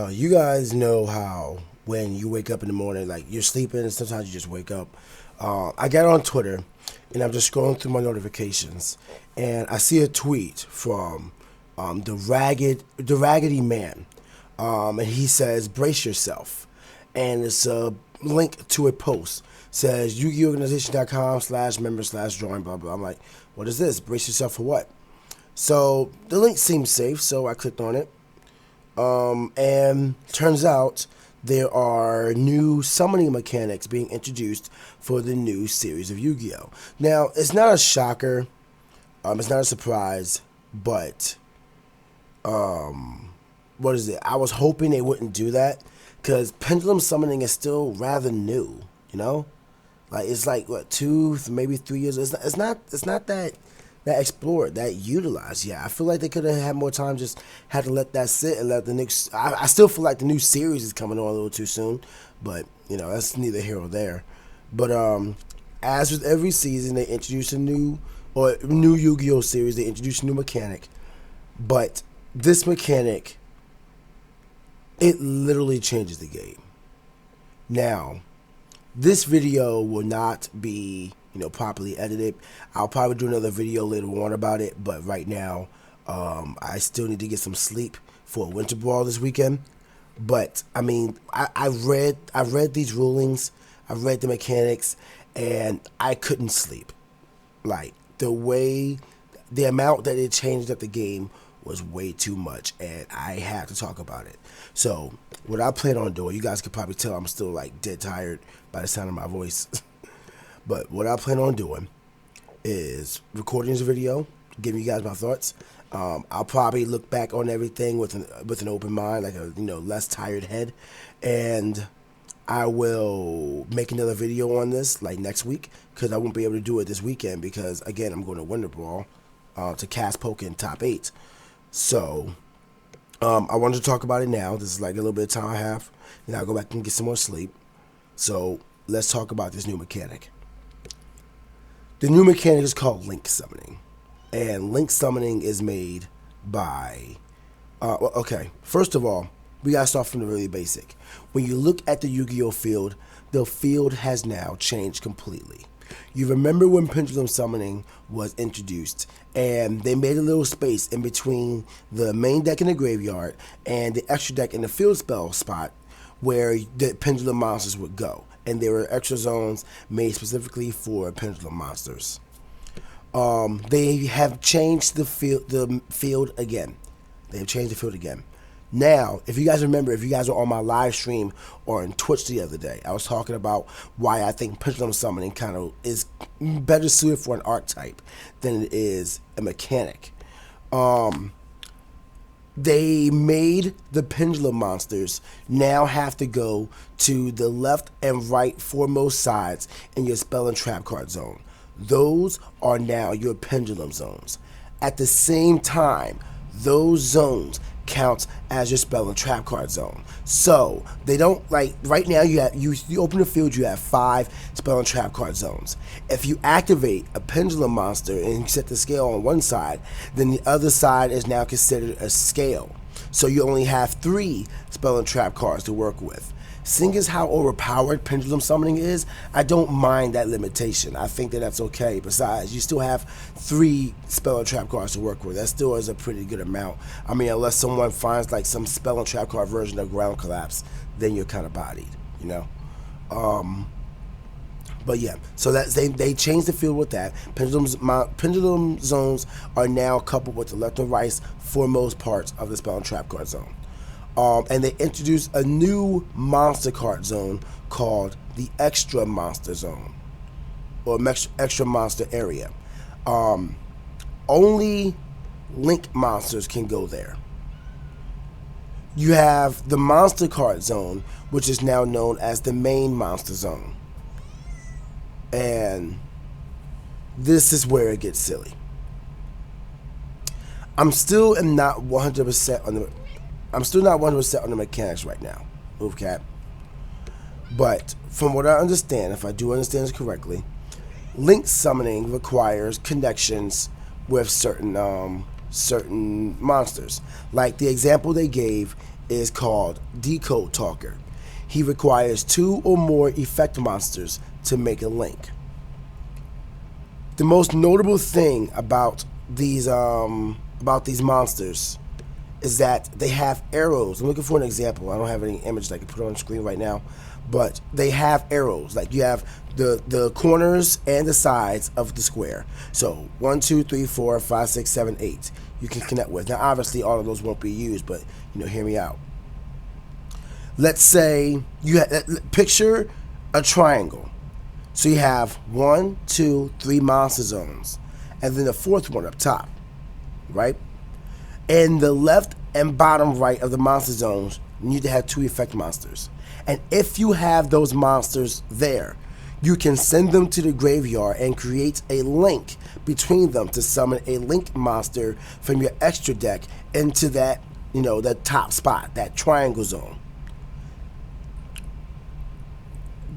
You guys know how when you wake up in the morning, like you're sleeping and sometimes you just wake up. I got on Twitter and I'm just scrolling through my notifications and I see a tweet from the Raggedy Man, and he says, "Brace yourself," and it's a link to a post. Says yugiohorganization.com/member/join blah blah. I'm like, what is this? Brace yourself for what? So the link seems safe, so I clicked on it. And turns out there are new summoning mechanics being introduced for the new series of Yu-Gi-Oh! Now, it's not a shocker, it's not a surprise, but, what is it? I was hoping they wouldn't do that, because pendulum summoning is still rather new, you know? Like, it's like, what, 2, maybe 3 years? It's not that explored, that utilized. Yeah, I feel like they could have had more time, just had to let that sit and let the next. I still feel like the new series is coming on a little too soon, but you know that's neither here or there. But as with every season, they introduce a new Yu-Gi-Oh series. They introduce a new mechanic, but this mechanic, it literally changes the game. Now, this video will not be properly edited. I'll probably do another video later on about it, but right now I still need to get some sleep for Winter Brawl this weekend. But I mean, I read these rulings, I read the mechanics, and I couldn't sleep. Like, the amount that it changed up the game was way too much, and I had to talk about it. So what I plan on doing, you guys can probably tell I'm still like dead tired by the sound of my voice. But what I plan on doing is recording this video, giving you guys my thoughts. I'll probably look back on everything with an open mind, like a less tired head, and I will make another video on this like next week, because I won't be able to do it this weekend because again I'm going to Winter Brawl to cast Poke in top 8. So I wanted to talk about it now. This is like a little bit of time I have, and I'll go back and get some more sleep. So let's talk about this new mechanic. The new mechanic is called Link Summoning, and Link Summoning is made by, okay, first of all, we gotta start from the really basic. When you look at the Yu-Gi-Oh field, the field has now changed completely. You remember when Pendulum Summoning was introduced, and they made a little space in between the main deck in the graveyard and the extra deck in the field spell spot where the Pendulum monsters would go. And there were extra zones made specifically for pendulum monsters. They have changed the field again. They have changed the field again. Now, if you guys remember, if you guys were on my live stream or on Twitch the other day, I was talking about why I think pendulum summoning kind of is better suited for an archetype than it is a mechanic. They made the pendulum monsters now have to go to the left and right foremost sides in your spell and trap card zone. Those are now your pendulum zones. At the same time, those zones count as your spell and trap card zone. So they don't, like right now you open the field, you have 5 spell and trap card zones. If you activate a pendulum monster and you set the scale on one side, then the other side is now considered a scale. So you only have 3 spell and trap cards to work with. Seeing as how overpowered pendulum summoning is, I don't mind that limitation. I think that that's okay. Besides, you still have 3 spell and trap cards to work with. That still is a pretty good amount. I mean, unless someone finds like some spell and trap card version of Ground Collapse, then you're kind of bodied, you know. But yeah, so that's they changed the field with that. Pendulum zones are now coupled with the left and right foremost parts of the spell and trap card zone. And they introduced a new monster card zone called the Extra Monster Zone, or Extra Monster Area. Only Link monsters can go there. You have the Monster Card Zone, which is now known as the Main Monster Zone. And this is where it gets silly. I'm still not 100% on the mechanics right now, Move Cat. But from what I understand, if I do understand this correctly, Link summoning requires connections with certain certain monsters. Like the example they gave is called Decode Talker. He requires 2 or more effect monsters to make a link. The most notable thing about these monsters is that they have arrows. I'm looking for an example. I don't have any image that I can put on the screen right now, but they have arrows. Like you have the corners and the sides of the square. So 1, 2, 3, 4, 5, 6, 7, 8 you can connect with. Now obviously all of those won't be used, but hear me out. Let's say picture a triangle. So you have 1, 2, 3 monster zones, and then the 4th one up top, right? In the left and bottom right of the monster zones, you need to have 2 effect monsters. And if you have those monsters there, you can send them to the graveyard and create a link between them to summon a link monster from your extra deck into that, that top spot, that triangle zone.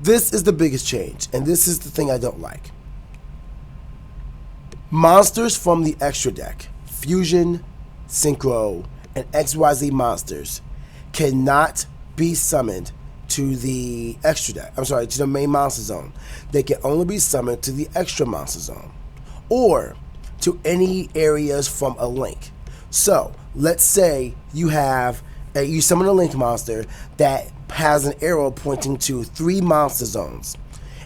This is the biggest change, and this is the thing I don't like. Monsters from the extra deck, Fusion, Synchro, and XYZ monsters cannot be summoned to the extra deck. To the main monster zone. They can only be summoned to the extra monster zone or to any areas from a link. So let's say you summon a link monster that has an arrow pointing to 3 monster zones.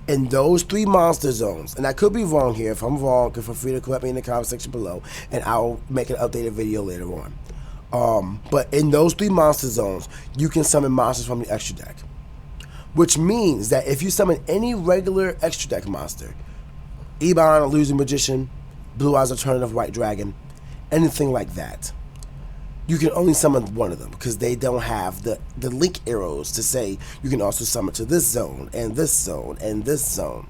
In those 3 monster zones, and I could be wrong here. If I'm wrong, feel free to correct me in the comment section below, and I'll make an updated video later on. But in those 3 monster zones, you can summon monsters from the extra deck. Which means that if you summon any regular extra deck monster, Ebon, Illusion Magician, Blue Eyes Alternative White Dragon, anything like that, you can only summon one of them because they don't have the link arrows to say you can also summon to this zone and this zone and this zone.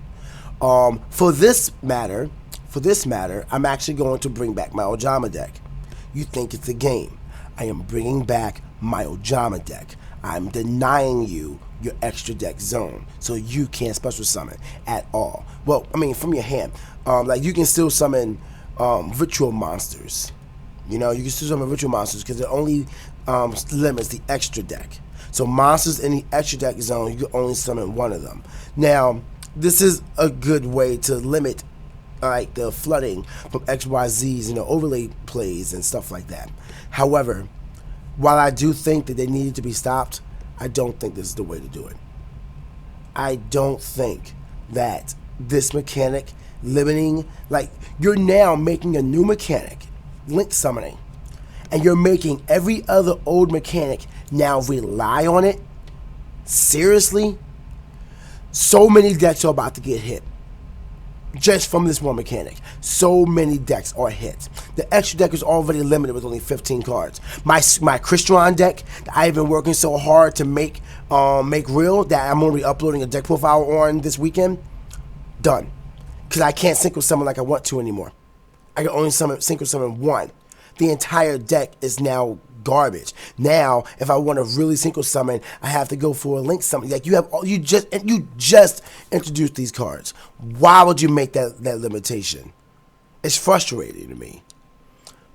For this matter, I'm actually going to bring back my Ojama deck. You think it's a game. I am bringing back my Ojama deck. I'm denying you your extra deck zone, so you can't special summon at all. Well, from your hand. You can still summon ritual monsters. You can still summon ritual monsters because it only limits the extra deck. So monsters in the extra deck zone, you can only summon one of them. Now, this is a good way to limit the flooding from XYZs, overlay plays and stuff like that. However, while I do think that they needed to be stopped, I don't think this is the way to do it. I don't think that this mechanic limiting, you're now making a new mechanic, link summoning, and you're making every other old mechanic now rely on it. Seriously? So many decks are about to get hit just from this one mechanic. So many decks are hit. The extra deck is already limited with only 15 cards. My Crystron deck that I've been working so hard to make real, that I'm going to be uploading a deck profile on this weekend, done. Because I can't synchro summon like I want to anymore. I can only synchro summon one. The entire deck is now garbage. Now, if I want to really synchro summon, I have to go for a link summon. You just introduced these cards. Why would you make that limitation? It's frustrating to me.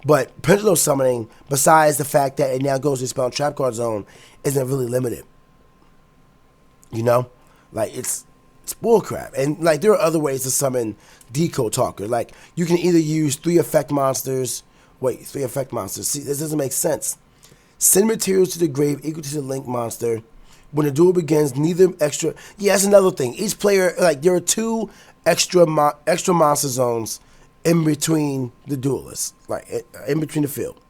But pendulum summoning, besides the fact that it now goes to spell and trap card zone, isn't really limited. It's bullcrap. And there are other ways to summon Decode Talker. You can either use 3 effect monsters. Wait, 3 effect monsters. See, this doesn't make sense. Send materials to the grave equal to the link monster. When the duel begins, neither extra. Yeah, that's another thing. Each player, there are 2 extra monster zones in between the duelists, in between the field.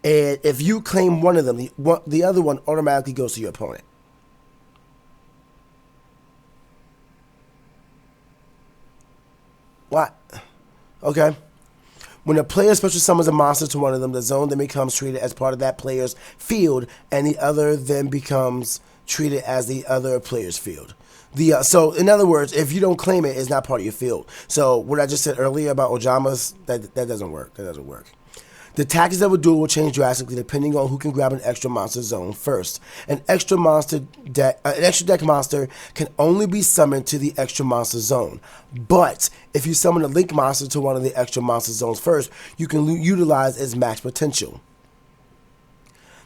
And if you claim one of them, the other one automatically goes to your opponent. What? Okay. When a player special summons a monster to one of them, the zone then becomes treated as part of that player's field, and the other then becomes treated as the other player's field. So, in other words, if you don't claim it, it's not part of your field. So, what I just said earlier about Ojamas, that doesn't work. That doesn't work. The tactics of a duel will change drastically depending on who can grab an extra monster zone first. An extra deck monster can only be summoned to the extra monster zone. But if you summon a link monster to one of the extra monster zones first, you can utilize its max potential.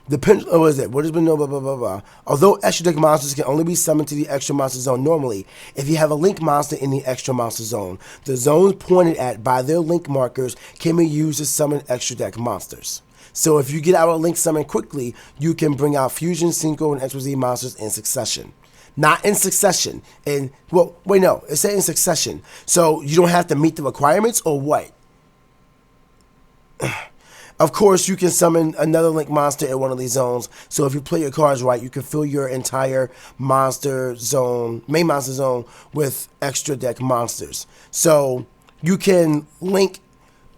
What has been known, blah, blah, blah, blah. Although extra deck monsters can only be summoned to the extra monster zone normally, if you have a link monster in the extra monster zone, the zones pointed at by their link markers can be used to summon extra deck monsters. So if you get out a link summon quickly, you can bring out Fusion, Synchro, and XYZ monsters in succession. Not in succession. It said in succession. So you don't have to meet the requirements or what? Of course, you can summon another link monster in one of these zones. So if you play your cards right, you can fill your entire monster zone, main monster zone, with extra deck monsters. So you can link,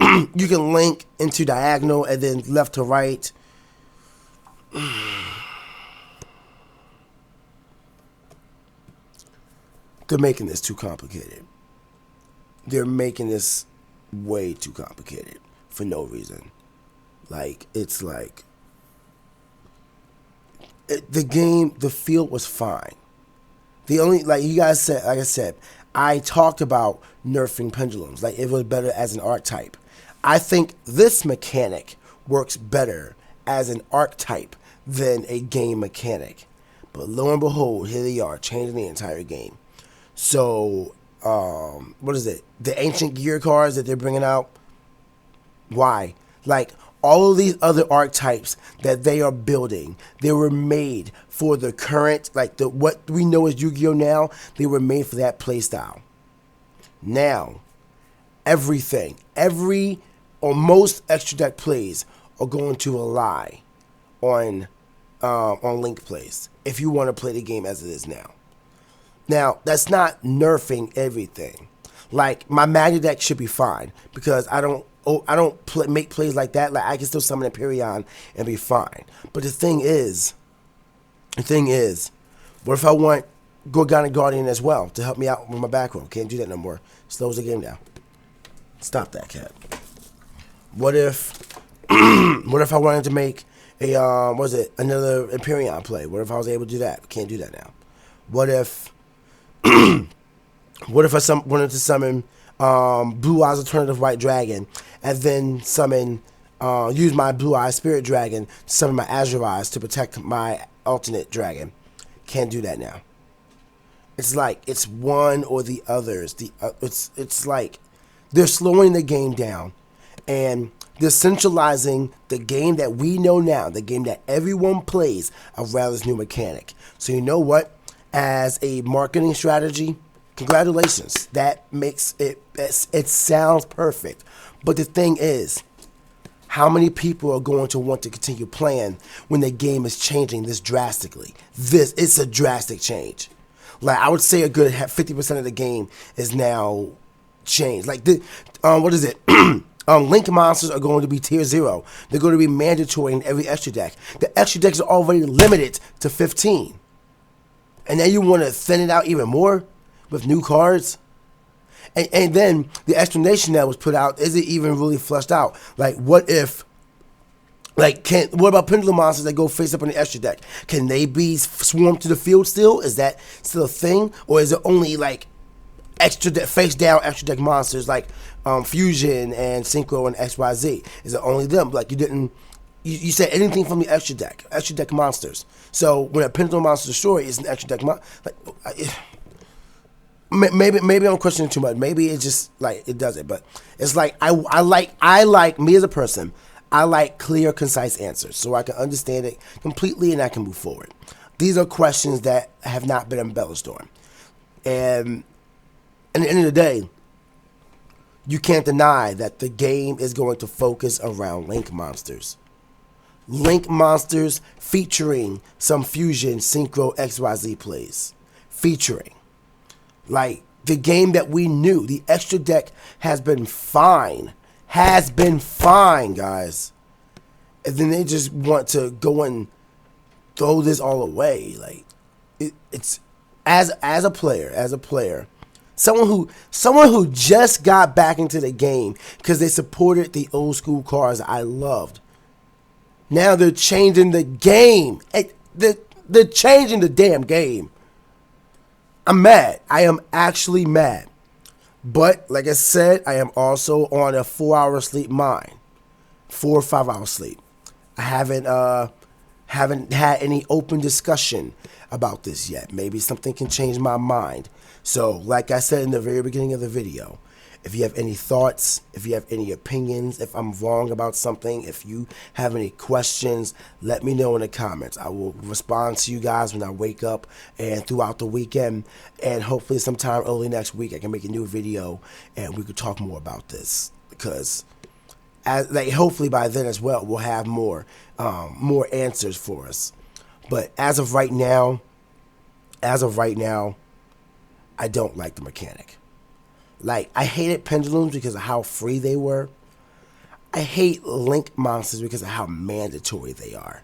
into diagonal and then left to right. They're making this too complicated. They're making this way too complicated for no reason. The field was fine. The only, you guys said, like I said, I talked about nerfing pendulums. It was better as an archetype. I think this mechanic works better as an archetype than a game mechanic. But lo and behold, here they are, changing the entire game. So, what is it? The ancient gear cards that they're bringing out? Why? All of these other archetypes that they are building, they were made for the current, what we know as Yu-Gi-Oh now, they were made for that playstyle. Now, every or most extra deck plays are going to rely on link plays if you want to play the game as it is now. Now, that's not nerfing everything. My Magna deck should be fine because I don't make plays like that. I can still summon Empyrean and be fine. But the thing is, what if I want Gorgonic Guardian as well to help me out with my back row? Can't do that no more. Slows the game down. Stop that, cat. What if I wanted to make another Empyrean play? What if I was able to do that? Can't do that now. What if I wanted to summon Blue Eyes Alternative White Dragon and then use my Blue Eyes Spirit Dragon to summon my Azure Eyes to protect my alternate dragon? Can't do that now. It's it's one or the others. It's like they're slowing the game down and they're centralizing the game that we know now, the game that everyone plays, around this new mechanic. So you know what? As a marketing strategy, congratulations. That makes it sounds perfect. But the thing is, how many people are going to want to continue playing when the game is changing this drastically? It's a drastic change. I would say a good 50% of the game is now changed. What is it? Link monsters are going to be tier 0. They're going to be mandatory in every extra deck. The extra decks are already limited to 15. And then you want to thin it out even more with new cards? And then the explanation that was put out isn't even really fleshed out. What if, what about pendulum monsters that go face up on the extra deck? Can they be swarmed to the field still? Is that still a thing? Or is it only extra deck, face down extra deck monsters Fusion and Synchro and XYZ? Is it only them? You said anything from the extra deck monsters. So when a pendulum monster destroys, it's an extra deck monster. Maybe I'm questioning too much. Maybe it's just it does it. But it's I like me as a person. I like clear, concise answers so I can understand it completely and I can move forward. These are questions that have not been embellished on. And at the end of the day, you can't deny that the game is going to focus around link monsters. Link monsters featuring some Fusion, Synchro, XYZ plays. Featuring. The game that we knew, the extra deck has been fine. Has been fine, guys. And then they just want to go and throw this all away. It's as a player, Someone who just got back into the game because they supported the old school cars I loved. Now they're changing the game. They're changing the damn game. I'm mad. I am actually mad. But like I said, I am also on a 4-hour sleep mind. 4 or 5 hour sleep. I haven't had any open discussion about this yet. Maybe something can change my mind. So, like I said in the very beginning of the video, if you have any thoughts, if you have any opinions, if I'm wrong about something, if you have any questions, let me know in the comments. I will respond to you guys when I wake up and throughout the weekend. And hopefully sometime early next week I can make a new video and we could talk more about this. Because hopefully by then as well we'll have more answers for us. But as of right now, I don't like the mechanic. Like, I hated pendulums because of how free they were. I hate link monsters because of how mandatory they are.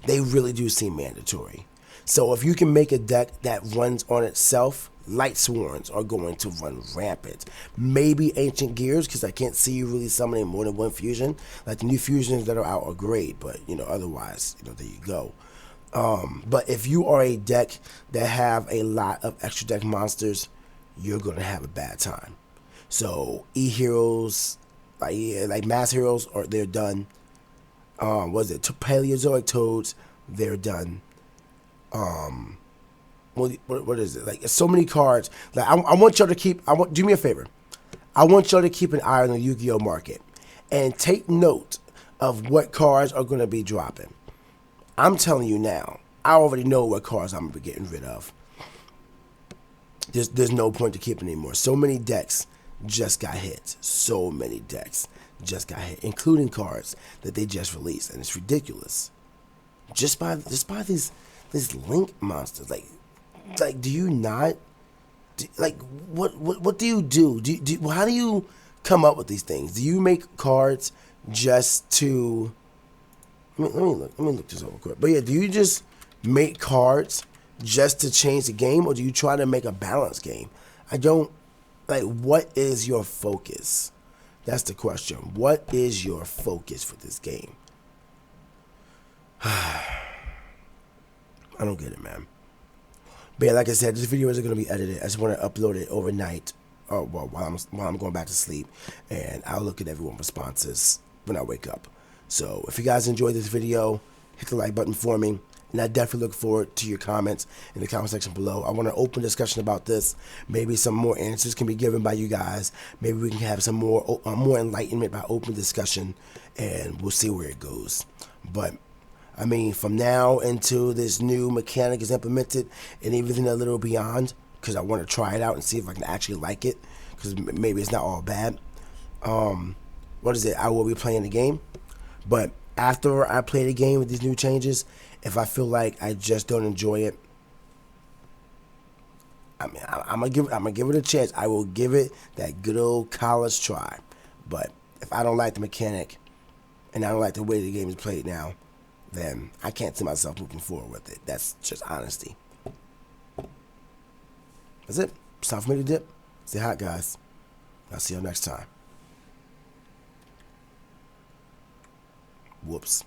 They really do seem mandatory. So if you can make a deck that runs on itself, Light Sworns are going to run rampant. Maybe Ancient Gears, because I can't see you really summoning more than one fusion. Like, the new fusions that are out are great, but, otherwise, there you go. But if you are a deck that have a lot of extra deck monsters, you're going to have a bad time. So E-Heroes, like Mass Heroes, they're done. Paleozoic Toads, they're done. What is it? Like, so many cards. Like, I want y'all to do me a favor. I want y'all to keep an eye on the Yu-Gi-Oh market and take note of what cards are going to be dropping. I'm telling you now, I already know what cards I'm going to be getting rid of. There's no point to keeping anymore. So many decks just got hit. So many decks just got hit, including cards that they just released, and it's ridiculous. Just by these link monsters. Like, do you not? What do you do? How do you come up with these things? Do you make cards just to? Let me look this over quick. But yeah, do you just make cards just to change the game, or do you try to make a balanced game? I don't, what is your focus? That's the question. What is your focus for this game? I don't get it, man. But yeah, like I said, this video isn't going to be edited. I just want to upload it overnight, while I'm going back to sleep, and I'll look at everyone's responses when I wake up. So if you guys enjoyed this video, hit the like button for me. And I definitely look forward to your comments in the comment section below. I want an open discussion about this. Maybe some more answers can be given by you guys. Maybe we can have some more enlightenment by open discussion, and we'll see where it goes. But I mean, from now until this new mechanic is implemented and even a little beyond, because I want to try it out and see if I can actually like it, because maybe it's not all bad. What is it? I will be playing the game, but after I play the game with these new changes, if I feel like I just don't enjoy it, I mean, I'm gonna give it a chance. I will give it that good old college try. But if I don't like the mechanic and I don't like the way the game is played now, then I can't see myself moving forward with it. That's just honesty. That's it. It's time for me to dip. Stay hot, guys. I'll see you next time. Whoops.